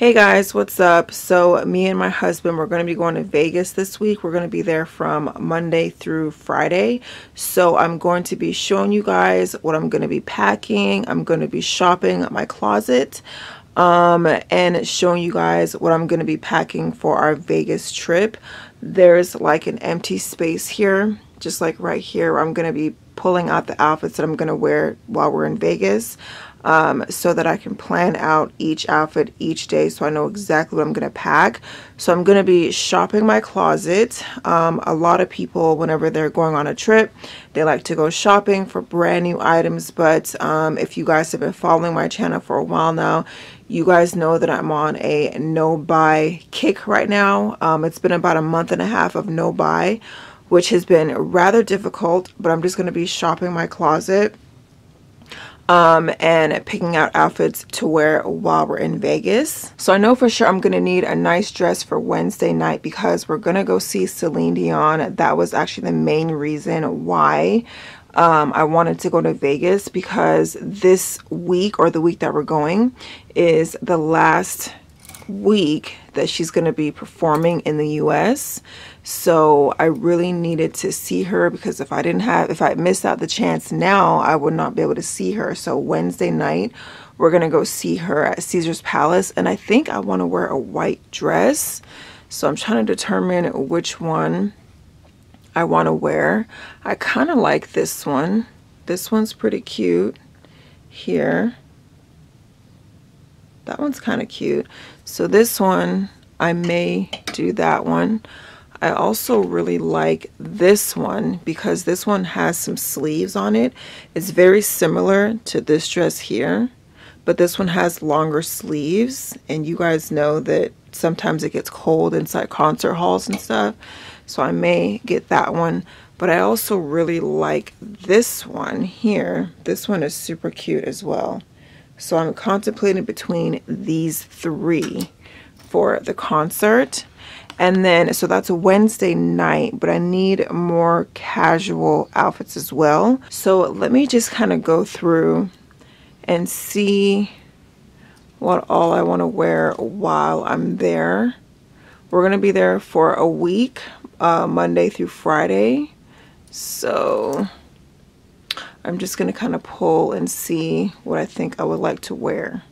Hey guys, what's up? So me and my husband, we're going to be going to Vegas this week. We're going to be there from Monday through Friday. So I'm going to be showing you guys what I'm going to be packing. I'm going to be shopping my closet and showing you guys what I'm going to be packing for our Vegas trip. There's like an empty space here, just like right here, where I'm going to be pulling out the outfits that I'm going to wear while we're in Vegas. So that I can plan out each outfit each day so I know exactly what I'm going to pack. So I'm going to be shopping my closet. A lot of people, whenever they're going on a trip, they like to go shopping for brand new items. But if you guys have been following my channel for a while now, you guys know that I'm on a no buy kick right now. It's been about a month and a half of no buy, which has been rather difficult, but I'm just going to be shopping my closet and picking out outfits to wear while we're in Vegas. So I know for sure I'm gonna need a nice dress for Wednesday night because we're gonna go see Celine Dion. That was actually the main reason why I wanted to go to Vegas, because this week, or the week that we're going, is the last week that she's going to be performing in the US. So I really needed to see her, because if I missed out the chance now, I would not be able to see her. So Wednesday night we're going to go see her at Caesar's Palace, and I think I want to wear a white dress. So I'm trying to determine which one I want to wear. I kind of like this one. This one's pretty cute here. That one's kind of cute. So this one, I may do that one. I also really like this one because this one has some sleeves on it. It's very similar to this dress here, but this one has longer sleeves. And you guys know that sometimes it gets cold inside concert halls and stuff. So I may get that one. But I also really like this one here. This one is super cute as well. So I'm contemplating between these three for the concert. And then, so that's a Wednesday night, but I need more casual outfits as well. So let me just kind of go through and see what all I want to wear while I'm there. We're going to be there for a week, Monday through Friday. So I'm just going to kind of pull and see what I think I would like to wear.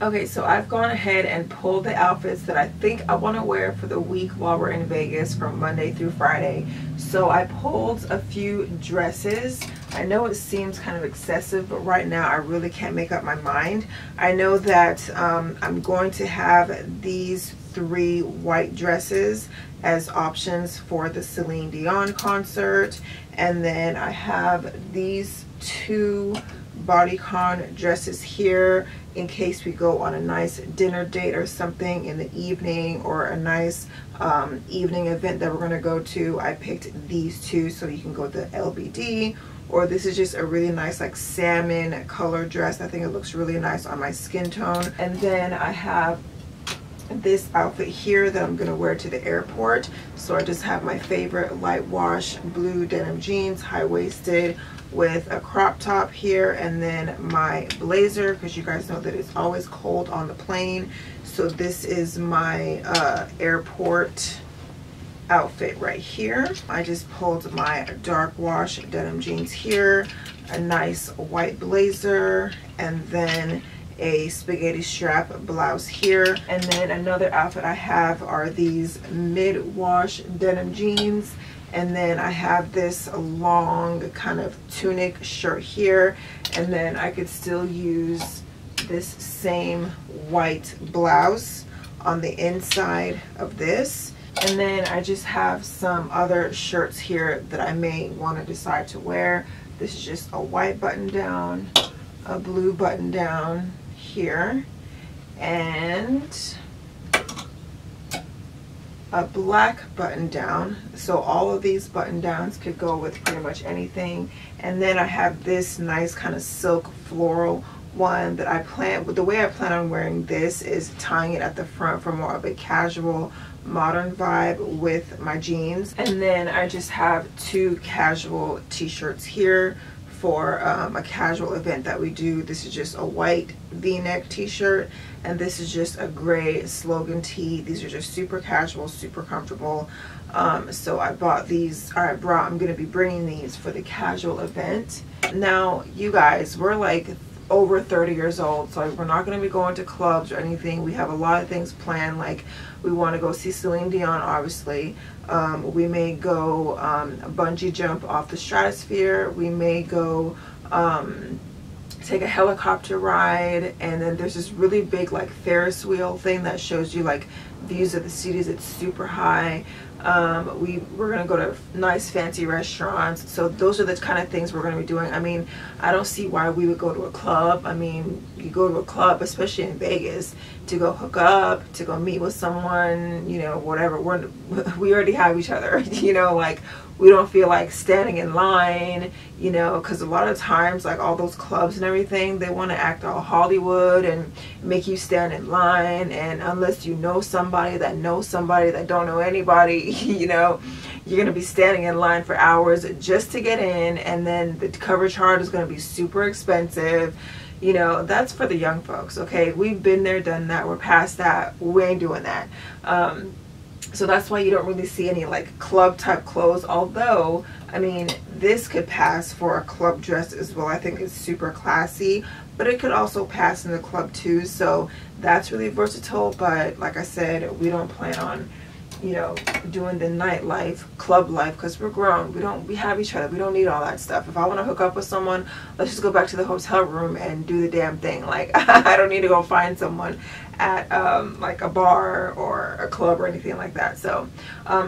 Okay, so I've gone ahead and pulled the outfits that I think I want to wear for the week while we're in Vegas from Monday through Friday. So I pulled a few dresses. I know it seems kind of excessive, but right now I really can't make up my mind. I know that I'm going to have these three white dresses as options for the Celine Dion concert. And then I have these two bodycon dresses here in case we go on a nice dinner date or something in the evening, or a nice evening event that we're going to go to. I picked these two, so you can go to LBD, or this is just a really nice like salmon color dress. I think it looks really nice on my skin tone. And then I have this outfit here that I'm going to wear to the airport. So I just have my favorite light wash blue denim jeans, high-waisted, with a crop top here, and then my blazer, because you guys know that it's always cold on the plane. So this is my airport outfit right here. I just pulled my dark wash denim jeans here, a nice white blazer, and then a spaghetti strap blouse here. And then another outfit I have are these mid-wash denim jeans. And then I have this long kind of tunic shirt here. And then I could still use this same white blouse on the inside of this. And then I just have some other shirts here that I may want to decide to wear. This is just a white button down, a blue button down here, and a black button down. So all of these button downs could go with pretty much anything. And then I have this nice kind of silk floral one that the way I plan on wearing this is tying it at the front for more of a casual modern vibe with my jeans. And then I just have two casual t-shirts here for a casual event that we do. This is just a white v-neck t-shirt, and this is just a gray slogan tee. These are just super casual, super comfortable. So I bought these, or I'm gonna be bringing these for the casual event. Now you guys, we're like over 30 years old, so we're not going to be going to clubs or anything. We have a lot of things planned, like we want to go see Celine Dion, obviously. We may go bungee jump off the stratosphere. We may go take a helicopter ride, and then there's this really big like Ferris wheel thing that shows you like views of the cities. It's super high. We're gonna go to nice fancy restaurants. So those are the kind of things we're gonna be doing. I mean, I don't see why we would go to a club. I mean, you go to a club, especially in Vegas, to go hook up, to go meet with someone, you know, whatever. We already have each other, you know, like we don't feel like standing in line, you know, because a lot of times like all those clubs and everything, they want to act all Hollywood and make you stand in line, and unless you know somebody that knows somebody that don't know anybody, you know, you're gonna be standing in line for hours just to get in, and then the cover charge is gonna be super expensive. You know, that's for the young folks. Okay, we've been there, done that, we're past that. We ain't doing that. So that's why you don't really see any like club type clothes, although I mean this could pass for a club dress as well. I think it's super classy, but it could also pass in the club too, so that's really versatile. But like I said, we don't plan on, you know, doing the nightlife, club life, because we're grown. We have each other. We don't need all that stuff. If I want to hook up with someone, let's just go back to the hotel room and do the damn thing. Like I don't need to go find someone at like a bar or a club or anything like that. So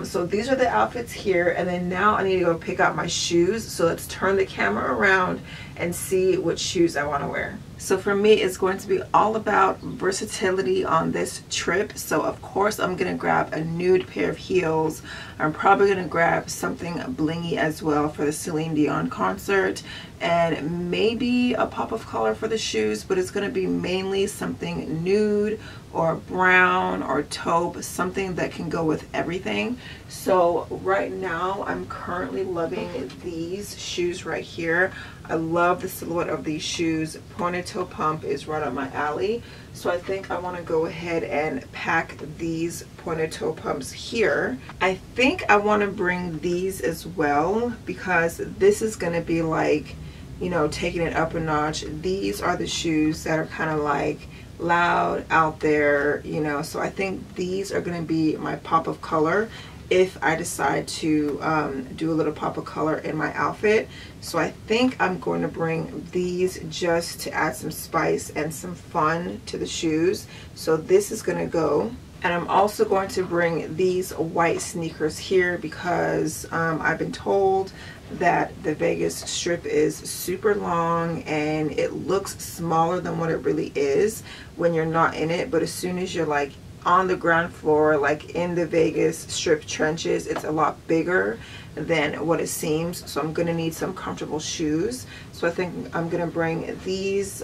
so these are the outfits here, and then now I need to go pick out my shoes. So let's turn the camera around and see what shoes I want to wear. So for me, it's going to be all about versatility on this trip. So of course I'm gonna grab a nude pair of heels. I'm probably gonna grab something blingy as well for the Celine Dion concert, and maybe a pop of color for the shoes, but it's gonna be mainly something nude or brown or taupe, something that can go with everything. So right now I'm currently loving these shoes right here. I love the silhouette of these shoes. Pointed toe pump is right up my alley, so I think I want to go ahead and pack these pointed toe pumps here. I think I want to bring these as well, because this is going to be like, you know, taking it up a notch. These are the shoes that are kind of like loud, out there, you know, so I think these are going to be my pop of color if I decide to do a little pop of color in my outfit. So I think I'm going to bring these just to add some spice and some fun to the shoes. So this is going to go. And I'm also going to bring these white sneakers here because I've been told that the Vegas Strip is super long and it looks smaller than what it really is when you're not in it. But as soon as you're like on the ground floor, like in the Vegas Strip trenches, it's a lot bigger than what it seems. So I'm gonna need some comfortable shoes. So I think I'm gonna bring these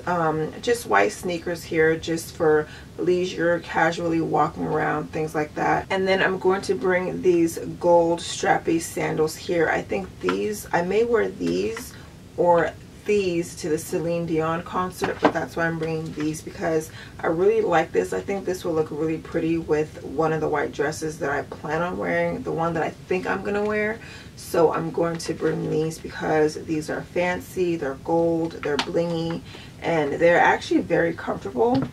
just white sneakers here, just for leisure, casually walking around, things like that. And then I'm going to bring these gold strappy sandals here. I think these, I may wear these or these to the Celine Dion concert, but that's why I'm bringing these, because I really like this. I think this will look really pretty with one of the white dresses that I plan on wearing, the one that I think I'm gonna wear. So I'm going to bring these because these are fancy, they're gold, they're blingy, and they're actually very comfortable.